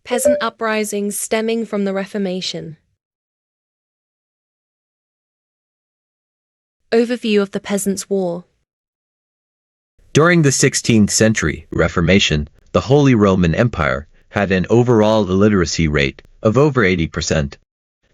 Peasant uprisings stemming from the Reformation. Overview of the Peasants' War. During the 16th century Reformation, the Holy Roman Empire had an overall illiteracy rate of over 80%.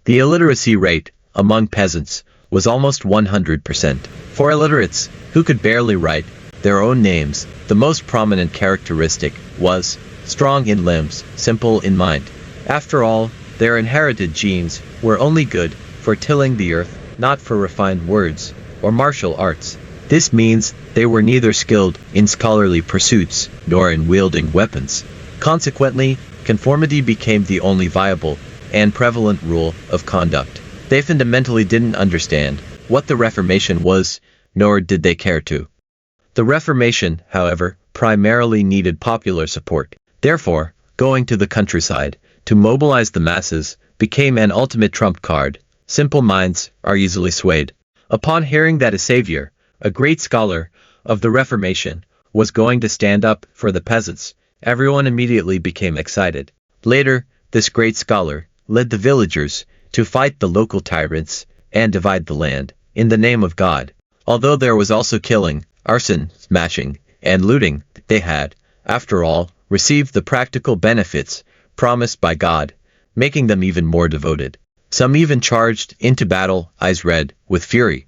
The illiteracy rate among peasants was almost 100%. For illiterates, who could barely write their own names, the most prominent characteristic was strong in limbs, simple in mind. After all, their inherited genes were only good for tilling the earth, not for refined words or martial arts. This means they were neither skilled in scholarly pursuits nor in wielding weapons. Consequently, conformity became the only viable and prevalent rule of conduct. They fundamentally didn't understand what the Reformation was, nor did they care to. The Reformation, however, primarily needed popular support. Therefore, going to the countryside to mobilize the masses became an ultimate trump card. Simple minds are easily swayed. Upon hearing that a savior, a great scholar of the Reformation, was going to stand up for the peasants, everyone immediately became excited. Later, this great scholar led the villagers to fight the local tyrants and divide the land in the name of God. Although there was also killing, arson, smashing, and looting, they had, after all, received the practical benefits promised by God, making them even more devoted. Some even charged into battle, eyes red with fury.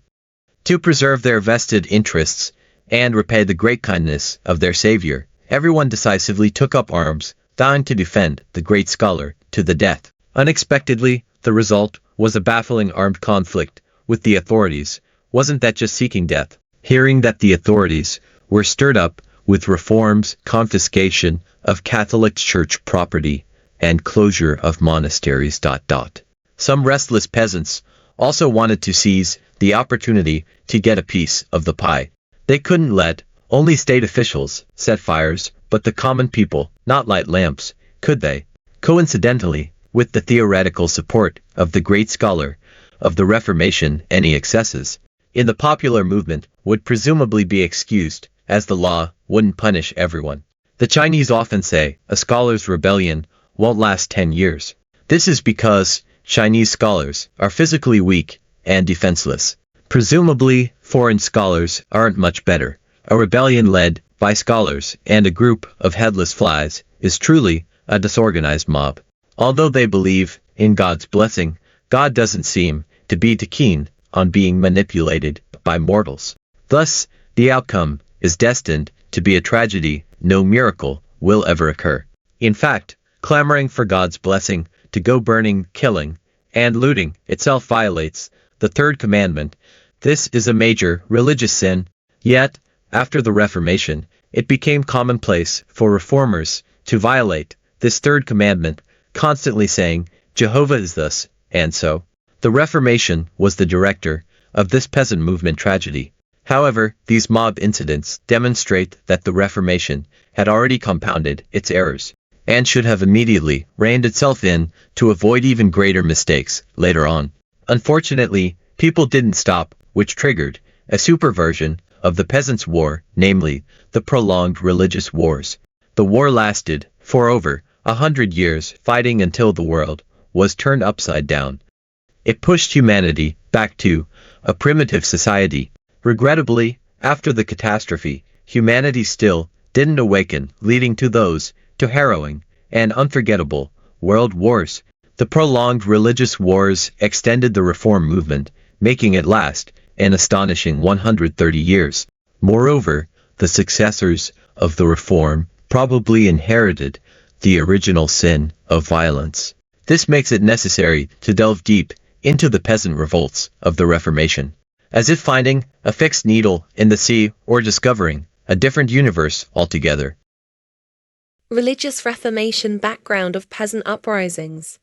To preserve their vested interests and repay the great kindness of their Savior, everyone decisively took up arms, vowing to defend the great scholar to the death. Unexpectedly, the result was a baffling armed conflict with the authorities. Wasn't that just seeking death? Hearing that the authorities were stirred up with reforms, confiscation of Catholic Church property, and closure of monasteries. Some restless peasants also wanted to seize the opportunity to get a piece of the pie. They couldn't let only state officials set fires, but the common people not light lamps, could they? Coincidentally, with the theoretical support of the great scholar of the Reformation, any excesses in the popular movement would presumably be excused, as the law wouldn't punish everyone. The Chinese often say a scholar's rebellion won't last 10 years. This is because Chinese scholars are physically weak and defenseless. Presumably, foreign scholars aren't much better. A rebellion led by scholars and a group of headless flies is truly a disorganized mob. Although they believe in God's blessing, God doesn't seem to be too keen on being manipulated by mortals. Thus, the outcome is destined to be a tragedy. No miracle will ever occur. In fact, clamoring for God's blessing to go burning, killing, and looting itself violates the Third Commandment. This is a major religious sin. Yet, after the Reformation, it became commonplace for reformers to violate this Third Commandment, constantly saying, Jehovah is thus, and so. The Reformation was the director of this peasant movement tragedy. However, these mob incidents demonstrate that the Reformation had already compounded its errors, and should have immediately reined itself in to avoid even greater mistakes later on. Unfortunately, people didn't stop, which triggered a superversion of the Peasants' War, namely, the prolonged religious wars. The war lasted for over 100 years, fighting until the world was turned upside down. It pushed humanity back to a primitive society. Regrettably, after the catastrophe, humanity still didn't awaken, leading to harrowing and unforgettable world wars. The prolonged religious wars extended the reform movement, making it last an astonishing 130 years. Moreover, the successors of the reform probably inherited the original sin of violence. This makes it necessary to delve deep into the peasant revolts of the Reformation, as if finding a fixed needle in the sea or discovering a different universe altogether. Religious Reformation background of peasant uprisings.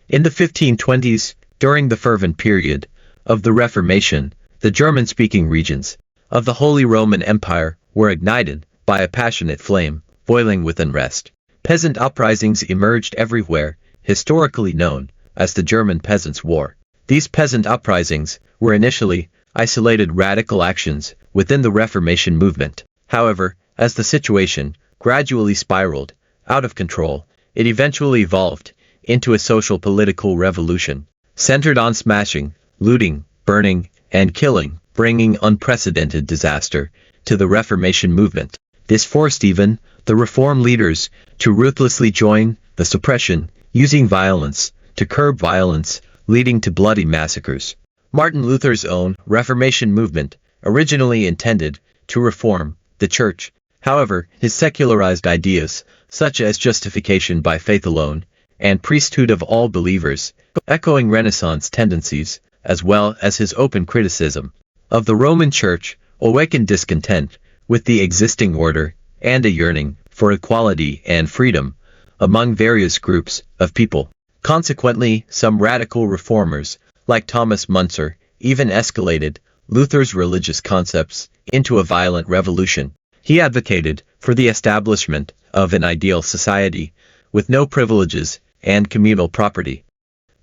In the 1520s, during the fervent period of the Reformation, the German-speaking regions of the Holy Roman Empire were ignited by a passionate flame, boiling with unrest. Peasant uprisings emerged everywhere, historically known as the German Peasants' War. These peasant uprisings were initially isolated radical actions within the Reformation movement. However, as the situation gradually spiraled out of control, it eventually evolved into a social-political revolution, centered on smashing, looting, burning, and killing, bringing unprecedented disaster to the Reformation movement. This forced even the Reform leaders to ruthlessly join the suppression, using violence to curb violence, leading to bloody massacres. Martin Luther's own Reformation movement, originally intended to reform the church. However, his secularized ideas, such as justification by faith alone, and priesthood of all believers, echoing Renaissance tendencies, as well as his open criticism of the Roman Church, awakened discontent with the existing order and a yearning for equality and freedom among various groups of people. Consequently, some radical reformers, like Thomas Müntzer, even escalated Luther's religious concepts into a violent revolution. He advocated for the establishment of an ideal society with no privileges and communal property.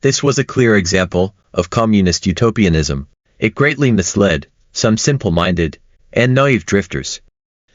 This was a clear example of communist utopianism. It greatly misled some simple-minded and naive drifters.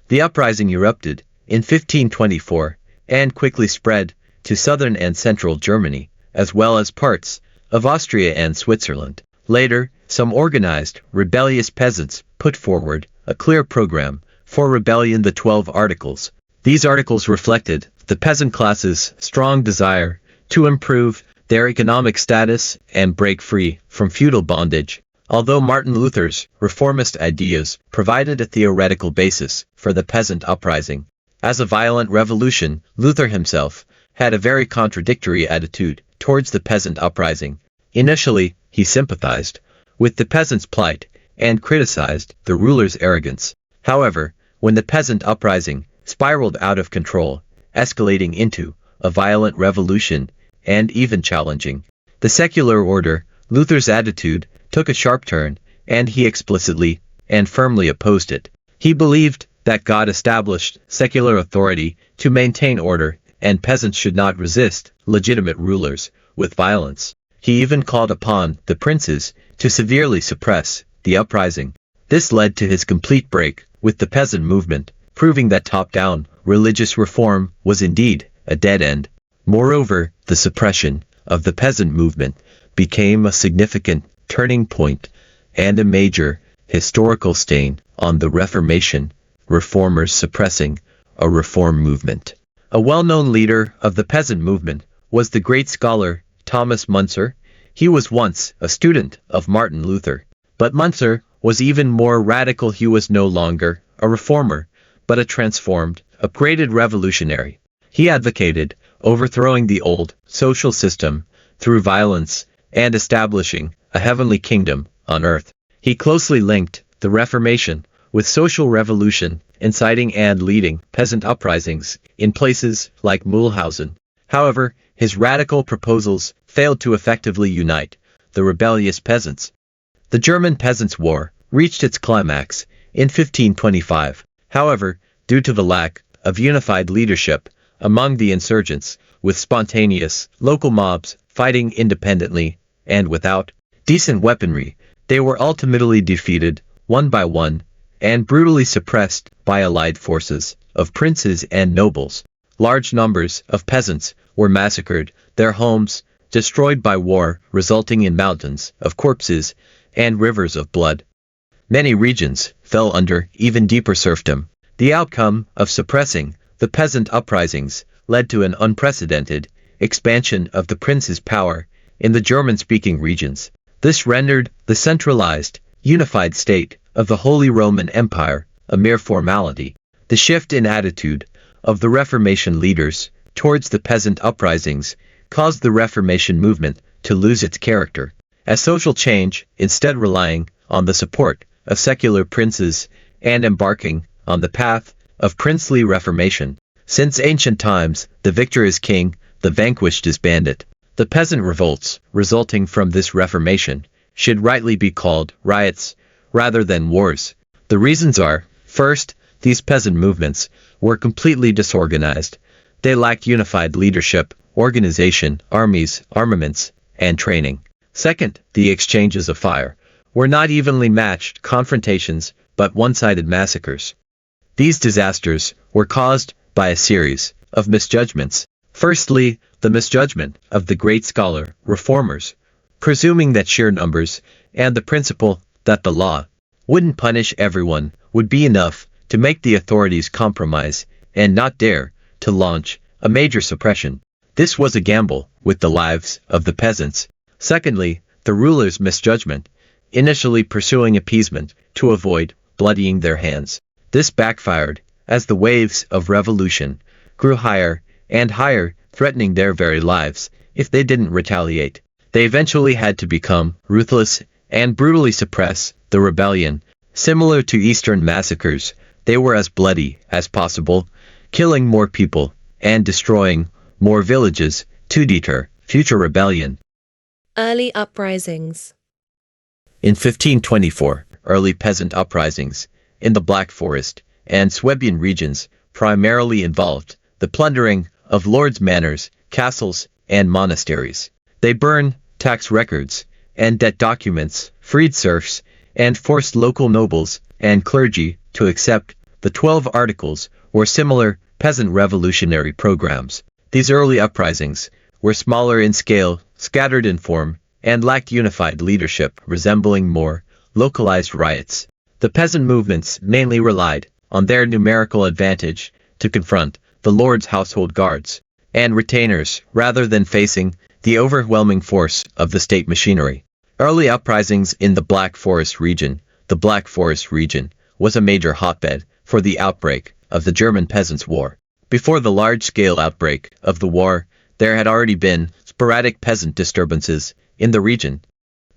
The uprising erupted in 1524 and quickly spread to southern and central Germany, as well as parts of Austria and Switzerland. Later, some organized, rebellious peasants put forward a clear program for rebellion, the 12 Articles. These articles reflected the peasant class's strong desire to improve their economic status and break free from feudal bondage. Although Martin Luther's reformist ideas provided a theoretical basis for the peasant uprising, as a violent revolution, Luther himself had a very contradictory attitude towards the peasant uprising. Initially, he sympathized with the peasants' plight and criticized the ruler's arrogance. However, when the peasant uprising spiraled out of control, escalating into a violent revolution and even challenging the secular order, Luther's attitude took a sharp turn, and he explicitly and firmly opposed it. He believed that God established secular authority to maintain order, and peasants should not resist legitimate rulers with violence. He even called upon the princes to severely suppress the uprising. This led to his complete break with the peasant movement, proving that top-down religious reform was indeed a dead end. Moreover, the suppression of the peasant movement became a significant turning point and a major historical stain on the Reformation, reformers suppressing a reform movement. A well-known leader of the peasant movement was the great scholar Thomas Müntzer. He was once a student of Martin Luther, but Müntzer was even more radical. He was no longer a reformer, but a transformed, upgraded revolutionary. He advocated overthrowing the old social system through violence and establishing a heavenly kingdom on earth. He closely linked the Reformation with social revolution, inciting and leading peasant uprisings in places like Mühlhausen. However, his radical proposals failed to effectively unite the rebellious peasants. The German Peasants' War reached its climax in 1525. However, due to the lack of unified leadership among the insurgents, with spontaneous local mobs fighting independently and without decent weaponry, they were ultimately defeated one by one and brutally suppressed by allied forces of princes and nobles. Large numbers of peasants were massacred, their homes destroyed by war, resulting in mountains of corpses and rivers of blood. Many regions fell under even deeper serfdom. The outcome of suppressing the peasant uprisings led to an unprecedented expansion of the prince's power in the German-speaking regions. This rendered the centralized, unified state of the Holy Roman Empire a mere formality. The shift in attitude of the Reformation leaders towards the peasant uprisings caused the Reformation movement to lose its character as social change, instead relying on the support of secular princes and embarking on the path of princely reformation. Since ancient times, the victor is king, the vanquished is bandit. The peasant revolts resulting from this reformation should rightly be called riots rather than wars. The reasons are, first, these peasant movements were completely disorganized. They lacked unified leadership, organization, armies, armaments, and training. Second, the exchanges of fire were not evenly matched confrontations but one-sided massacres. These disasters were caused by a series of misjudgments. Firstly, the misjudgment of the great scholar, reformers, presuming that sheer numbers, and the principle that the law wouldn't punish everyone, would be enough to make the authorities compromise and not dare to launch a major suppression. This was a gamble with the lives of the peasants. Secondly, the rulers' misjudgment, initially pursuing appeasement to avoid bloodying their hands. This backfired, as the waves of revolution grew higher and higher, threatening their very lives if they didn't retaliate. They eventually had to become ruthless and brutally suppress the rebellion. Similar to Eastern massacres, they were as bloody as possible, killing more people and destroying more villages to deter future rebellion. Early uprisings. In 1524, early peasant uprisings in the Black Forest and Swabian regions primarily involved the plundering of lords' manors, castles, and monasteries. They burned tax records and debt documents, freed serfs, and forced local nobles and clergy to accept the 12 Articles or similar peasant revolutionary programs. These early uprisings were smaller in scale, scattered in form, and lacked unified leadership, resembling more localized riots. The peasant movements mainly relied on their numerical advantage to confront the lord's household guards and retainers rather than facing the overwhelming force of the state machinery. Early uprisings in the Black Forest region. The Black Forest region was a major hotbed for the outbreak of the German Peasants' War. Before the large-scale outbreak of the war, there had already been sporadic peasant disturbances in the region.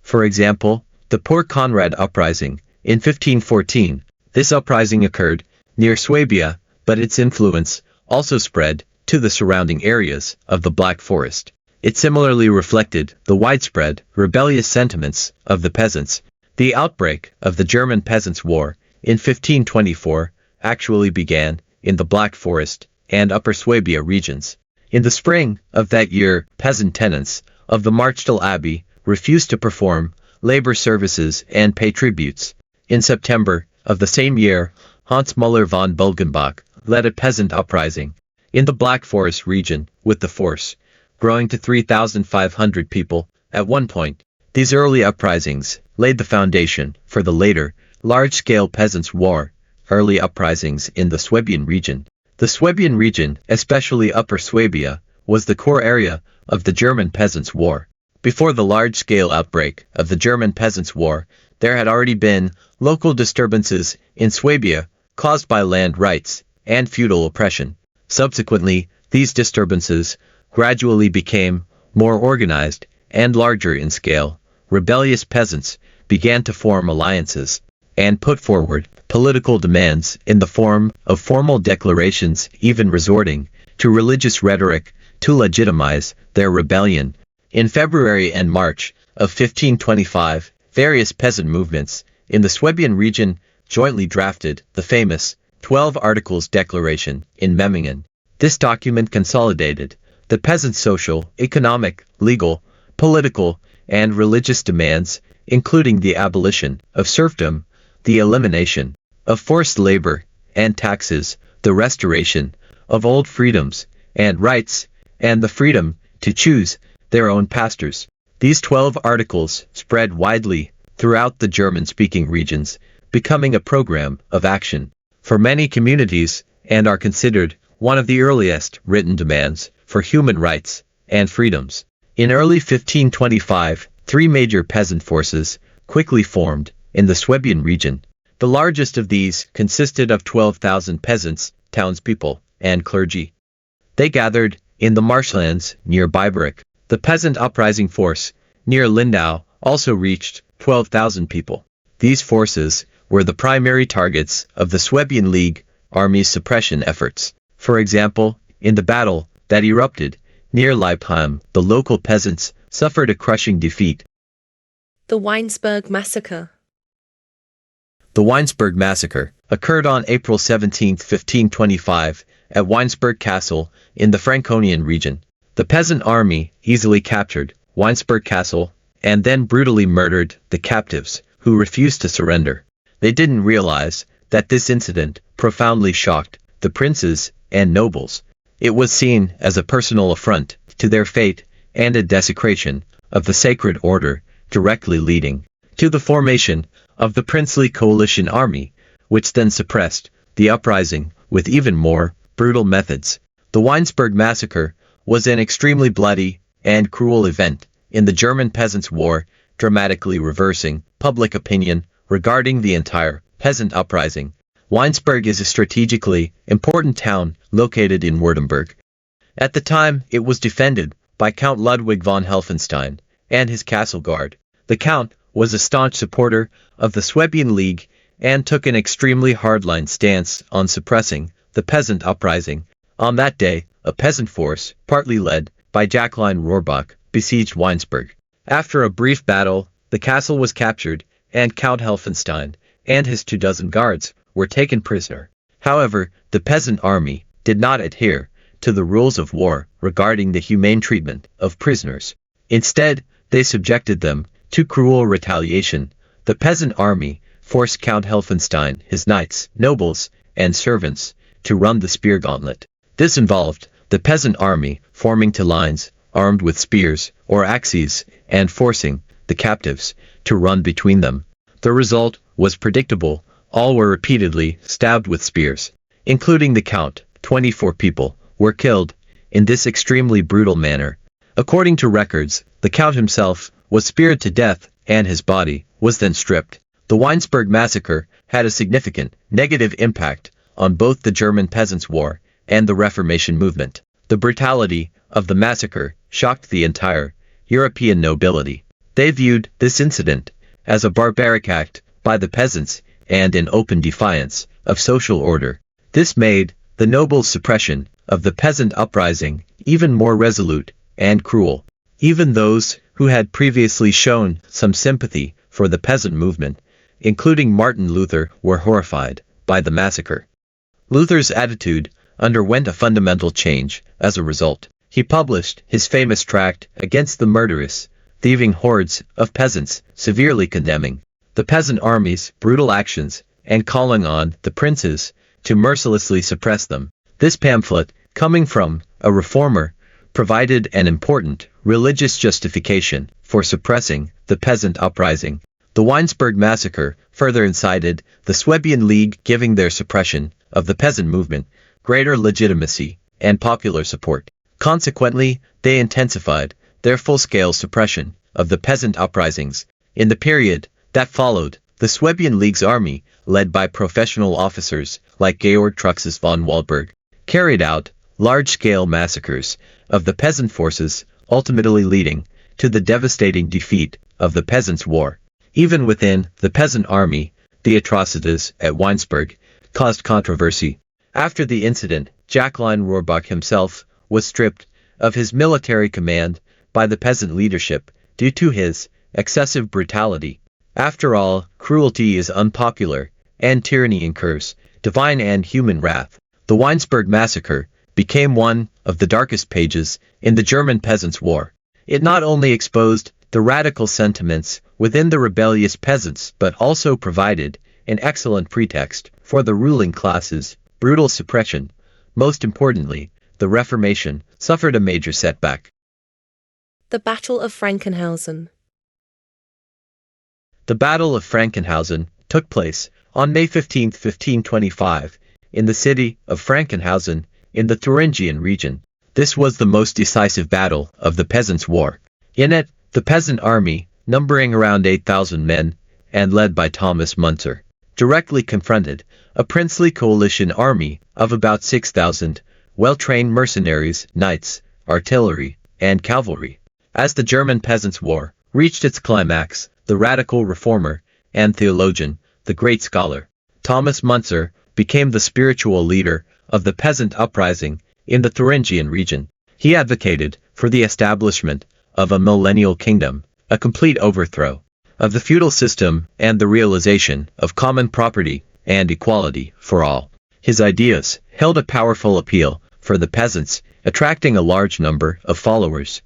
For example, the Poor Conrad Uprising in 1514. This uprising occurred near Swabia, but its influence also spread to the surrounding areas of the Black Forest. It similarly reflected the widespread rebellious sentiments of the peasants. The outbreak of the German Peasants' War in 1524 actually began in the Black Forest and Upper Swabia regions. In the spring of that year, peasant tenants of the Marchtal Abbey refused to perform labor services and pay tributes. In September of the same year, Hans Müller von Bulgenbach led a peasant uprising in the Black Forest region, with the force growing to 3,500 people at one point. These early uprisings laid the foundation for the later, large-scale Peasants' War. Early uprisings in the Swabian region. The Swabian region, especially Upper Swabia, was the core area of the German Peasants' War. Before the large-scale outbreak of the German Peasants' War, there had already been local disturbances in Swabia caused by land rights and feudal oppression. Subsequently, these disturbances gradually became more organized and larger in scale. Rebellious peasants began to form alliances and put forward political demands in the form of formal declarations, even resorting to religious rhetoric to legitimize their rebellion. In February and March of 1525, various peasant movements in the Swabian region jointly drafted the famous 12 Articles Declaration in Memmingen. This document consolidated the peasants' social, economic, legal, political, and religious demands, including the abolition of serfdom, the elimination of forced labor and taxes, the restoration of old freedoms and rights, and the freedom to choose their own pastors. These 12 articles spread widely throughout the German-speaking regions, becoming a program of action for many communities and are considered one of the earliest written demands for human rights and freedoms. In early 1525, three major peasant forces quickly formed in the Swabian region. The largest of these consisted of 12,000 peasants, townspeople, and clergy. They gathered in the marshlands near Biberich. The peasant uprising force near Lindau also reached 12,000 people. These forces were the primary targets of the Swabian League Army's suppression efforts. For example, in the battle that erupted near Leipheim, the local peasants suffered a crushing defeat. The Weinsberg Massacre. The Weinsberg Massacre occurred on April 17, 1525, at Weinsberg Castle in the Franconian region. The peasant army easily captured Weinsberg Castle and then brutally murdered the captives who refused to surrender. They didn't realize that this incident profoundly shocked the princes and nobles. It was seen as a personal affront to their fate and a desecration of the sacred order, directly leading to the formation of the princely coalition army, which then suppressed the uprising with even more brutal methods. The Weinsberg massacre was an extremely bloody and cruel event in the German Peasants' War, dramatically reversing public opinion regarding the entire peasant uprising. Weinsberg is a strategically important town located in Württemberg. At the time, it was defended by Count Ludwig von Helfenstein and his castle guard. The Count was a staunch supporter of the Swabian League and took an extremely hardline stance on suppressing the peasant uprising. On that day, a peasant force, partly led by Jacqueline Rohrbach, besieged Weinsberg. After a brief battle, the castle was captured, and Count Helfenstein and his 24 guards were taken prisoner. However, the peasant army did not adhere to the rules of war regarding the humane treatment of prisoners. Instead, they subjected them to cruel retaliation. The peasant army forced Count Helfenstein, his knights, nobles, and servants to run the spear gauntlet. This involved the peasant army forming to lines, armed with spears or axes, and forcing the captives to run between them. The result was predictable. All were repeatedly stabbed with spears, including the Count. 24 people were killed in this extremely brutal manner. According to records, the Count himself was speared to death, and his body was then stripped. The Weinsberg massacre had a significant negative impact on both the German Peasants' War and the Reformation movement. The brutality of the massacre shocked the entire European nobility. They viewed this incident as a barbaric act by the peasants and in open defiance of social order. This made the nobles' suppression of the peasant uprising even more resolute and cruel. Even those who had previously shown some sympathy for the peasant movement, including Martin Luther, were horrified by the massacre. Luther's attitude underwent a fundamental change as a result. He published his famous tract against the murderous, thieving hordes of peasants, severely condemning the peasant army's brutal actions and calling on the princes to mercilessly suppress them. This pamphlet, coming from a reformer, provided an important religious justification for suppressing the peasant uprising. The Weinsberg massacre further incited the Swabian League, giving their suppression of the peasant movement greater legitimacy and popular support. Consequently, they intensified their full-scale suppression of the peasant uprisings. In the period that followed, the Swabian League's army, led by professional officers like Georg Truxas von Waldberg, carried out large-scale massacres of the peasant forces, ultimately leading to the devastating defeat of the Peasants' War. Even within the peasant army, the atrocities at Weinsberg caused controversy. After the incident, Jacqueline Rohrbach himself was stripped of his military command by the peasant leadership due to his excessive brutality. After all, cruelty is unpopular, and tyranny incurs divine and human wrath. The Weinsberg massacre became one of the darkest pages in the German Peasants' War. It not only exposed the radical sentiments within the rebellious peasants, but also provided an excellent pretext for the ruling class's brutal suppression. Most importantly, the Reformation suffered a major setback. The Battle of Frankenhausen. The Battle of Frankenhausen took place on May 15, 1525, in the city of Frankenhausen in the Thuringian region. This was the most decisive battle of the Peasants' War. In it, the peasant army, numbering around 8,000 men, and led by Thomas Müntzer, directly confronted a princely coalition army of about 6,000 well-trained mercenaries, knights, artillery, and cavalry. As the German Peasants' War reached its climax, the radical reformer and theologian, the great scholar, Thomas Müntzer, became the spiritual leader of the peasant uprising in the Thuringian region. He advocated for the establishment of a millennial kingdom, a complete overthrow of the feudal system, and the realization of common property and equality for all. His ideas held a powerful appeal for the peasants, attracting a large number of followers.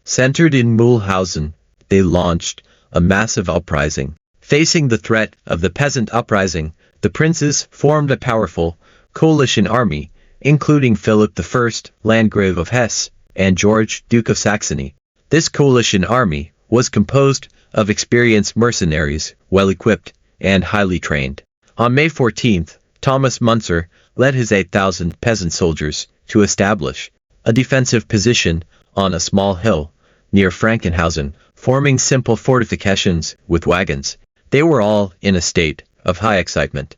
Centered in Mühlhausen, they launched a massive uprising. Facing the threat of the peasant uprising, the princes formed a powerful coalition army including Philip I, Landgrave of Hesse, and George, Duke of Saxony. This coalition army was composed of experienced mercenaries, well-equipped, and highly trained. On May 14, Thomas Müntzer led his 8,000 peasant soldiers to establish a defensive position on a small hill near Frankenhausen, forming simple fortifications with wagons. They were all in a state of high excitement.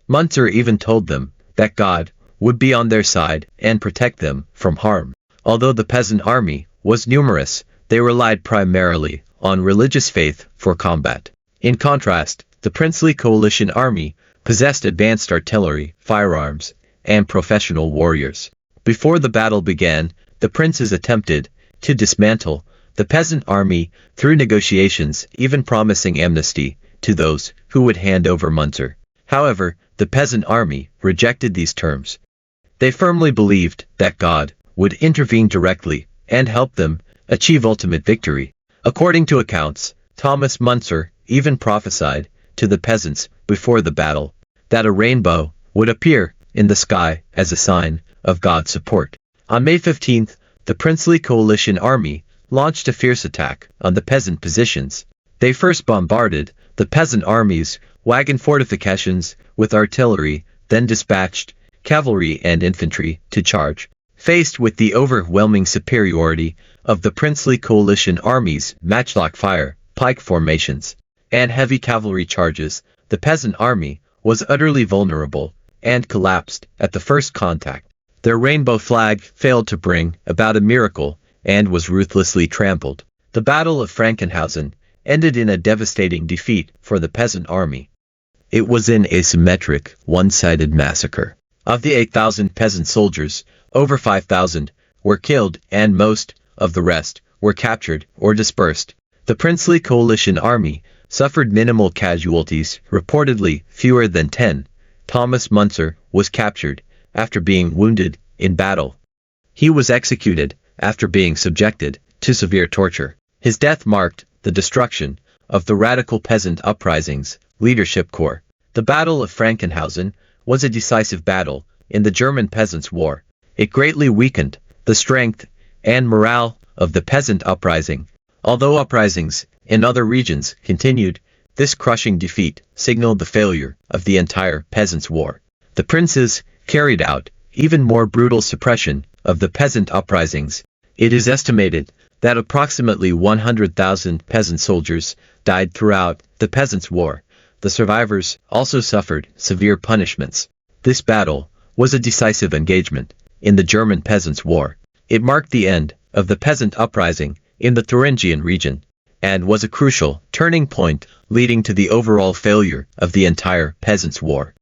Müntzer even told them that God would be on their side and protect them from harm. Although the peasant army was numerous, they relied primarily on religious faith for combat. In contrast, the princely coalition army possessed advanced artillery, firearms, and professional warriors. Before the battle began, the princes attempted to dismantle the peasant army through negotiations, even promising amnesty to those who would hand over Müntzer. However, the peasant army rejected these terms. They firmly believed that God would intervene directly and help them achieve ultimate victory. According to accounts, Thomas Müntzer even prophesied to the peasants before the battle that a rainbow would appear in the sky as a sign of God's support. On May 15th, the princely coalition army launched a fierce attack on the peasant positions. They first bombarded the peasant army's wagon fortifications with artillery, then dispatched cavalry and infantry to charge. Faced with the overwhelming superiority of the princely coalition army's matchlock fire, pike formations, and heavy cavalry charges, the peasant army was utterly vulnerable and collapsed at the first contact. Their rainbow flag failed to bring about a miracle and was ruthlessly trampled. The Battle of Frankenhausen ended in a devastating defeat for the peasant army. It was an asymmetric, one-sided massacre. Of the 8,000 peasant soldiers, over 5,000 were killed and most of the rest were captured or dispersed. The princely coalition army suffered minimal casualties, reportedly fewer than 10. Thomas Müntzer was captured after being wounded in battle. He was executed after being subjected to severe torture. His death marked the destruction of the radical peasant uprisings leadership corps. The Battle of Frankenhausen was a decisive battle in the German Peasants' War. It greatly weakened the strength and morale of the peasant uprising. Although uprisings in other regions continued, this crushing defeat signaled the failure of the entire Peasants' War. The princes carried out even more brutal suppression of the peasant uprisings. It is estimated that approximately 100,000 peasant soldiers died throughout the Peasants' War. The survivors also suffered severe punishments. This battle was a decisive engagement in the German Peasants' War. It marked the end of the peasant uprising in the Thuringian region, and was a crucial turning point leading to the overall failure of the entire Peasants' War.